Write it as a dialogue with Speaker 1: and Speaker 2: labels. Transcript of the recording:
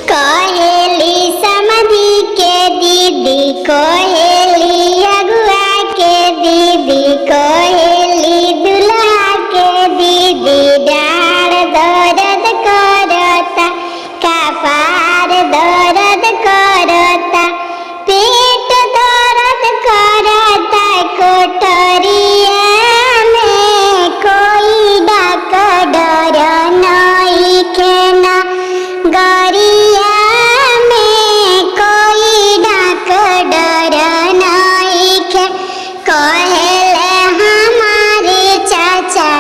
Speaker 1: कहेली समधी के दीदी, कहेली अगुआ के दीदी, कहेली दुल्हा के दीदी। डाढ़ दर्द करता, कपार दर्द करता, पेट दर्द करता। कोठरिया में कोई डॉक्टर नइखे ना, गरिया में कोई डॉक्टर नइखे। कहेले हमारे चाचा